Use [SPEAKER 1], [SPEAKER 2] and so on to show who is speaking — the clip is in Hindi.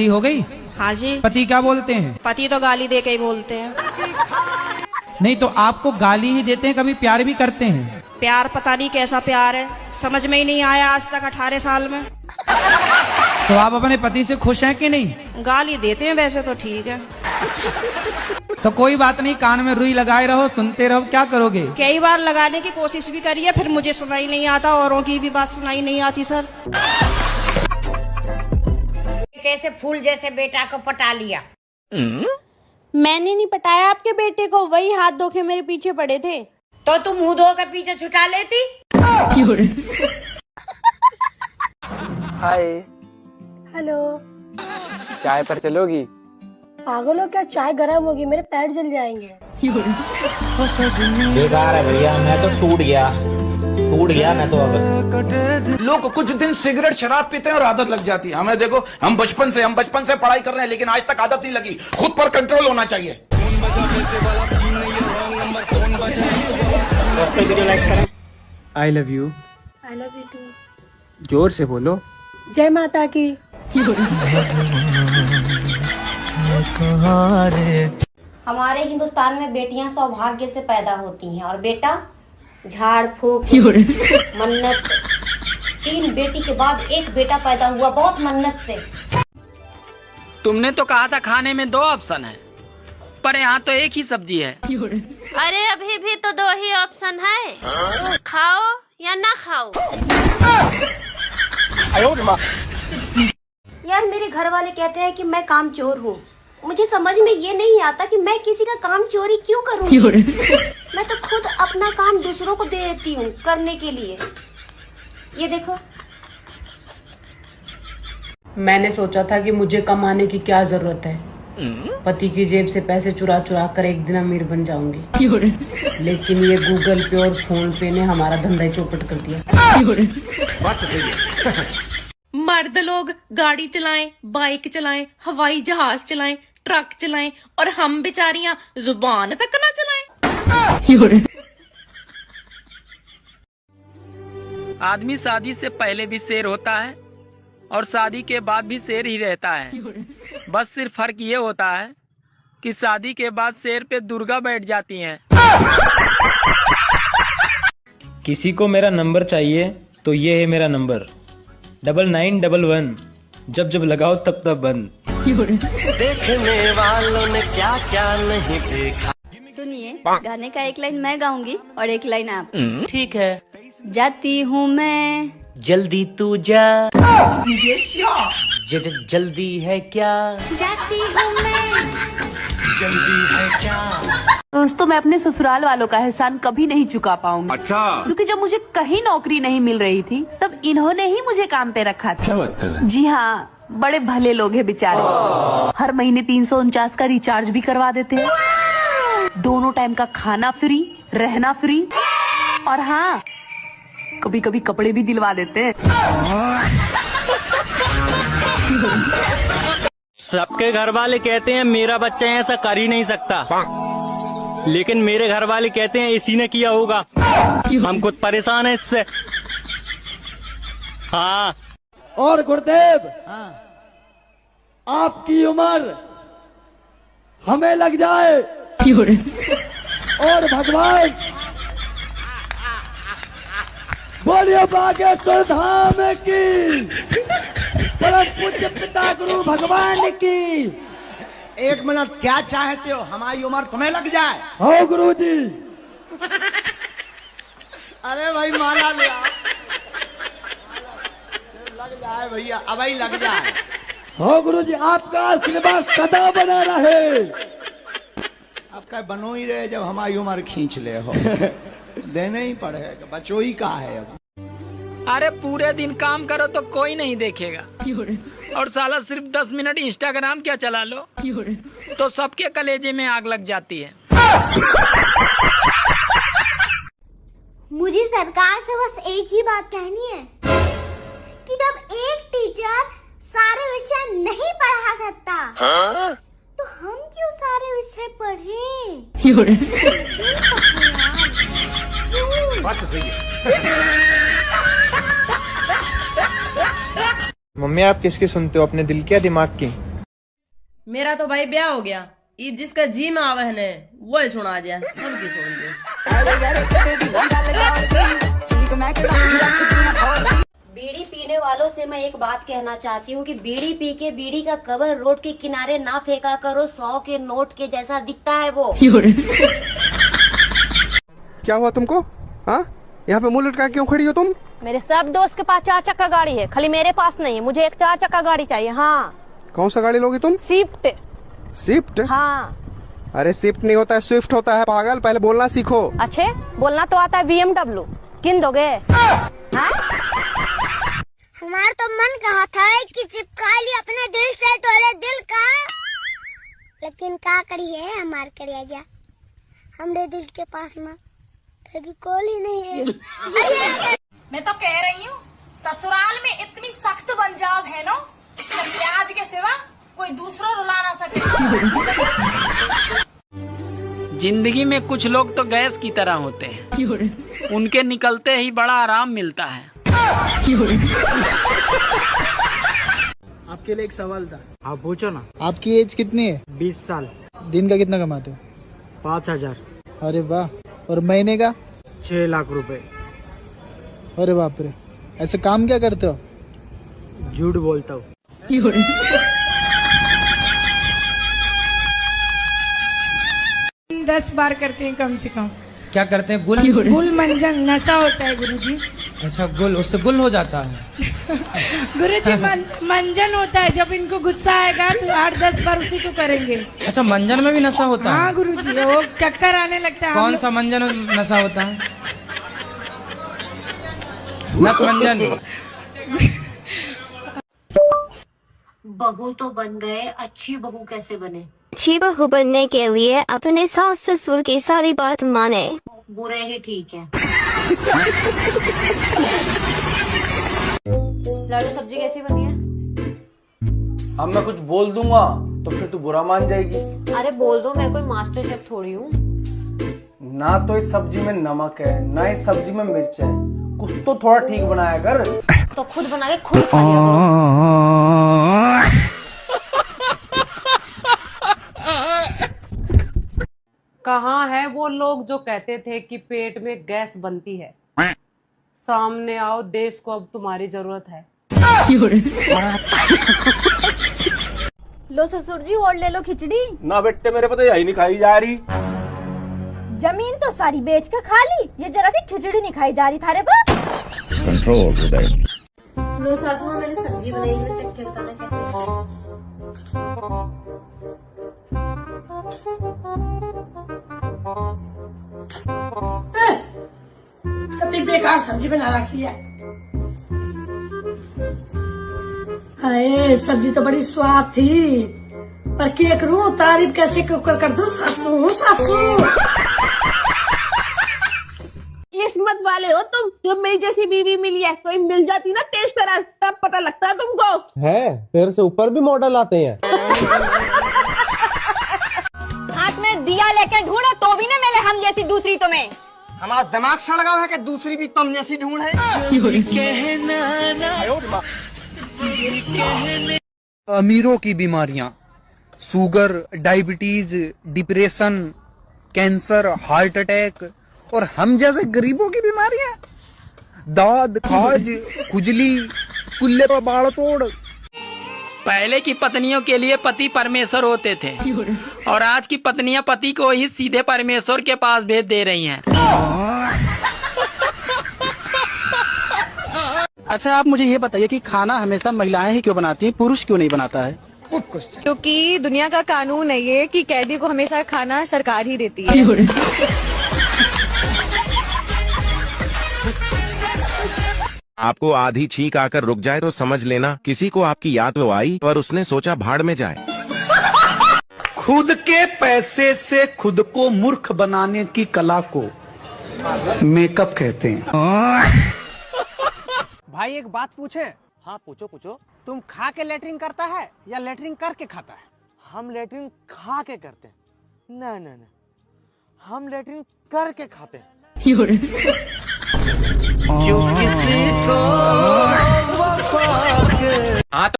[SPEAKER 1] हो गई?
[SPEAKER 2] हाँ जी।
[SPEAKER 1] पति क्या बोलते हैं?
[SPEAKER 2] पति तो गाली दे के ही बोलते हैं।
[SPEAKER 1] नहीं तो आपको गाली ही देते हैं, कभी प्यार भी करते हैं?
[SPEAKER 2] प्यार पता नहीं कैसा प्यार है, समझ में ही नहीं आया आज तक 18 साल में।
[SPEAKER 1] तो आप अपने पति से खुश हैं कि नहीं?
[SPEAKER 2] गाली देते हैं वैसे तो ठीक है।
[SPEAKER 1] तो कोई बात नहीं, कान में रुई लगाए रहो, सुनते रहो। क्या करोगे?
[SPEAKER 2] कई बार लगाने की कोशिश भी करी है, फिर मुझे सुनाई नहीं आता, औरों की भी बात सुनाई नहीं आती। सर
[SPEAKER 3] कैसे फूल जैसे बेटा को पटा लिया?
[SPEAKER 4] मैंने नहीं पटाया आपके बेटे को, वही हाथ धो के मेरे पीछे पड़े थे।
[SPEAKER 3] तो तुम मुंह धो के पीछे छुटा लेती।
[SPEAKER 5] हाय।
[SPEAKER 4] हेलो।
[SPEAKER 5] चाय पर चलोगी?
[SPEAKER 4] पागल हो क्या, चाय गर्म होगी, मेरे पैर जल जाएंगे।
[SPEAKER 6] बेकार है भैया, मैं तो टूट गया मैं तो। अब
[SPEAKER 7] लोग कुछ दिन सिगरेट शराब पीते हैं और आदत लग जाती है। हमें देखो, हम बचपन से पढ़ाई कर रहे हैं, लेकिन आज तक आदत नहीं लगी। खुद पर कंट्रोल होना चाहिए।
[SPEAKER 5] I love you.
[SPEAKER 4] I love you too.
[SPEAKER 5] जोर से बोलो।
[SPEAKER 4] जय माता की।
[SPEAKER 8] हमारे हिंदुस्तान में बेटियां सौभाग्य से पैदा होती हैं और बेटा झाड़ फूक मन्नत। 3 बेटी के बाद एक बेटा पैदा हुआ, बहुत मन्नत से।
[SPEAKER 9] तुमने तो कहा था खाने में 2 ऑप्शन है, पर यहाँ तो एक ही सब्जी है।
[SPEAKER 4] अरे अभी भी तो 2 ही ऑप्शन है, खाओ या ना खाओ।
[SPEAKER 8] यार मेरे घर वाले कहते हैं कि मैं कामचोर हूँ। मुझे समझ में ये नहीं आता कि मैं किसी का काम चोरी क्यों करूँगी। मैं तो खुद अपना काम दूसरों को दे देती हूँ करने के लिए। ये देखो।
[SPEAKER 3] मैंने सोचा था कि मुझे कमाने की क्या जरूरत है, पति की जेब से पैसे चुरा चुरा कर एक दिन अमीर बन जाऊंगी। लेकिन ये गूगल पे और फोन पे ने हमारा धंधा ही चौपट कर दिया।
[SPEAKER 4] मर्द लोग गाड़ी चलाएं, बाइक चलाएं, हवाई जहाज चलाएं, ट्रक चलाएं, और हम बेचारियां जुबान तक ना चलाएं।
[SPEAKER 9] आदमी शादी से पहले भी शेर होता है और शादी के बाद भी शेर ही रहता है। बस सिर्फ फर्क ये होता है कि शादी के बाद शेर पे दुर्गा बैठ जाती हैं।
[SPEAKER 6] किसी को मेरा नंबर चाहिए तो ये है मेरा नंबर, 9911। जब जब लगाओ तब तब बंद।
[SPEAKER 9] देखने वालों ने क्या क्या नहीं देखा।
[SPEAKER 8] सुनिए, गाने का एक लाइन मैं गाऊंगी और एक लाइन आप।
[SPEAKER 9] ठीक है।
[SPEAKER 8] जाती हूँ मैं,
[SPEAKER 9] जल्दी तू जा। जल्दी है क्या?
[SPEAKER 8] जाती हूँ मैं।
[SPEAKER 9] जल्दी है क्या?
[SPEAKER 3] दोस्तों, मैं अपने ससुराल वालों का एहसान कभी नहीं चुका पाऊंगी। अच्छा। क्योंकि जब मुझे कहीं नौकरी नहीं मिल रही थी तब इन्होंने ही मुझे काम पे रखा था। क्या बात कर रहे हैं? जी हाँ, बड़े भले लोग हैं बेचारे। हर महीने 349 का रिचार्ज भी करवा देते हैं, दोनों टाइम का खाना फ्री, रहना फ्री, और हाँ, कभी कभी कपड़े भी दिलवा देते हैं।
[SPEAKER 6] सबके घर वाले कहते हैं मेरा बच्चा ऐसा कर ही नहीं सकता, लेकिन मेरे घर वाले कहते हैं इसी ने किया होगा। हम खुद परेशान हैं इससे। हाँ।
[SPEAKER 10] और गुरुदेव, आपकी उम्र हमें लग जाए और भगवान बोलिए बागेश्वर धाम की, परम पूज्य पिता गुरु भगवान की।
[SPEAKER 7] 1 मिनट, क्या चाहते हो? हमारी उम्र तुम्हें लग जाए?
[SPEAKER 10] हो गुरुजी।
[SPEAKER 7] अरे भाई माला ले आओ। लग जाए भैया, अब ही लग जाए।
[SPEAKER 10] हो गुरुजी, आपका आशीर्वाद सदा बना रहे।
[SPEAKER 7] आपका बनो ही रहे, जब हमारी उम्र खींच ले हो। देने ही पड़ेगा, बचो ही का है अब।
[SPEAKER 9] अरे पूरे दिन काम करो तो कोई नहीं देखेगा, और साला सिर्फ 10 मिनट इंस्टाग्राम क्या चला लो तो सबके कलेजे में आग लग जाती है।
[SPEAKER 8] मुझे सरकार से बस एक ही बात कहनी है कि जब एक टीचर सारे विषय नहीं पढ़ा सकता, तो हम क्यों सारे विषय पढ़ें?
[SPEAKER 7] बात सही है।
[SPEAKER 5] मम्मी, आप किसकी सुनते हो, अपने दिल की या दिमाग की?
[SPEAKER 11] मेरा तो भाई ब्याह हो गया, ईब जिसका जी में आवे है वो ही सुना जाए, सबकी सुन दे।
[SPEAKER 8] बीड़ी पीने वालों से मैं एक बात कहना चाहती हूँ कि बीड़ी पी के बीड़ी का कवर रोड के किनारे ना फेंका करो, 100 के नोट के जैसा दिखता है वो।
[SPEAKER 12] क्या हुआ तुमको? हाँ, यहाँ पे मुंह लटका क्यों खड़ी हो तुम?
[SPEAKER 3] मेरे सब दोस्त के पास 4 चक्का गाड़ी है, खाली मेरे पास नहीं है। मुझे एक 4 चक्का गाड़ी चाहिए। हाँ।
[SPEAKER 12] कौन सा गाड़ी लोगी तुम?
[SPEAKER 3] स्विफ्ट।
[SPEAKER 12] स्विफ्ट?
[SPEAKER 3] हाँ।
[SPEAKER 12] अरे स्विफ्ट नहीं होता है, स्विफ्ट होता है पागल, पहले बोलना सीखो।
[SPEAKER 3] अच्छे बोलना तो आता है BMW। किन दोगे?
[SPEAKER 8] हमारा तो मन कहा था कि चिपका ली अपने दिल से तोरे दिल का, लेकिन का करिए हमार करिया जा, हमरे दिल के पास में फेविकोल ही नहीं है।
[SPEAKER 4] मैं तो कह रही हूँ ससुराल में इतनी सख्त पंजाब है ना, प्याज के सिवा कोई दूसरा रुला ना सके।
[SPEAKER 9] जिंदगी में कुछ लोग तो गैस की तरह होते हैं, उनके निकलते ही बड़ा आराम मिलता है।
[SPEAKER 13] आपके लिए एक सवाल था।
[SPEAKER 14] आप पूछो ना।
[SPEAKER 13] आपकी एज कितनी है?
[SPEAKER 14] 20 साल।
[SPEAKER 13] दिन का कितना कमाते हो?
[SPEAKER 14] 5000।
[SPEAKER 13] अरे वाह। और महीने का?
[SPEAKER 14] 6 लाख रुपए।
[SPEAKER 13] अरे बाप रे, ऐसे काम क्या करते हो?
[SPEAKER 14] झूठ बोलता हूँ।
[SPEAKER 2] 10 बार करते हैं कम से कम।
[SPEAKER 1] क्या करते हैं? गुल?
[SPEAKER 2] गुल मंजन नशा होता है गुरुजी।
[SPEAKER 1] अच्छा, गुल, उससे गुल हो जाता है।
[SPEAKER 2] गुरुजी मंजन होता है, जब इनको गुस्सा आएगा तो 8-10 बार उसी को करेंगे।
[SPEAKER 1] अच्छा, मंजन में भी नशा होता है?
[SPEAKER 2] हाँ गुरुजी, वो चक्कर आने लगता है।
[SPEAKER 1] कौन सा मंजन नशा होता है? नस मंजन।
[SPEAKER 8] बहू तो बन गए, अच्छी बहू कैसे बने? अच्छी बहू बनने के लिए अपने सास ससुर की सारी बात माने, बुरे ही ठीक है।
[SPEAKER 3] लाडू सब्जी कैसी बनी है?
[SPEAKER 15] अब मैं कुछ बोल दूंगा तो फिर तू बुरा मान जाएगी।
[SPEAKER 3] अरे बोल दो, मैं कोई मास्टर शेफ थोड़ी हूँ।
[SPEAKER 15] ना तो इस सब्जी में नमक है, ना इस सब्जी में मिर्च है, कुछ तो थोड़ा ठीक बनाया कर।
[SPEAKER 3] तो खुद बना के खुद खा लिया करो।
[SPEAKER 16] कहाँ है वो लोग जो कहते थे कि पेट में गैस बनती है? सामने आओ, देश को अब तुम्हारी जरूरत है।
[SPEAKER 3] लो ससुर जी, और ले लो खिचड़ी।
[SPEAKER 15] ना बेटे, मेरे पता यही नहीं खाई जा रही।
[SPEAKER 8] जमीन तो सारी बेच कर खा ली, ये जगह से खिचड़ी नहीं खाई जा रही थारे पर।
[SPEAKER 12] कंट्रोल उदय।
[SPEAKER 8] लो सासू मां, मैंने सब्जी बनाई है, चेक के बताना कैसे।
[SPEAKER 2] कितनी बेकार सब्जी बना रखी है। हाय, सब्जी तो बड़ी स्वाद थी, पर क्या करूं, तारीफ कैसे कर दूं। सासू सासू
[SPEAKER 3] किस्मत वाले हो तुम, जो मेरी जैसी बीवी मिली है। कोई मिल जाती ना तेज तरह, तब पता लगता है तुमको।
[SPEAKER 15] है, तेरे से ऊपर भी मॉडल आते हैं।
[SPEAKER 3] हाथ में दिया लेके ढूंढो तो भी न मिले हम जैसी दूसरी तुम्हें।
[SPEAKER 14] हमारा दिमाग सड़गा है कि दूसरी भी तुम जैसी ढूंढ है।
[SPEAKER 1] अमीरों की बीमारियां, sugar, diabetes, depression, cancer, heart attack, और हम जैसे गरीबों की बीमारियां, दाद, खाज, खुजली, कुल्ले पर बाढ़ तोड़।
[SPEAKER 9] पहले की पत्नियों के लिए पति परमेश्वर होते थे, और आज की पत्नियां पति को ही सीधे परमेश्वर के पास भेज दे रही हैं।
[SPEAKER 13] अच्छा, आप मुझे ये बताइए कि खाना हमेशा महिलाएं ही क्यों बनाती हैं, पुरुष क्यों नहीं बनाता है?
[SPEAKER 2] क्योंकि दुनिया का कानून है ये कि कैदी को हमेशा खाना सरकार ही देती है।
[SPEAKER 17] आपको आधी छींक आकर रुक जाए तो समझ लेना किसी को आपकी याद तो आई, पर उसने सोचा भाड़ में जाए।
[SPEAKER 10] खुद के पैसे से खुद को मूर्ख बनाने की कला को मेकअप कहते हैं।
[SPEAKER 14] भाई एक बात पूछे?
[SPEAKER 15] हाँ पूछो पूछो।
[SPEAKER 14] तुम खा के लेटरिन करता है या लेटरिन करके खाता है?
[SPEAKER 15] हम लेटरिन खा के करते हैं। ना ना ना, हम लेटरिन करके खाते हैं। क्यों किसी को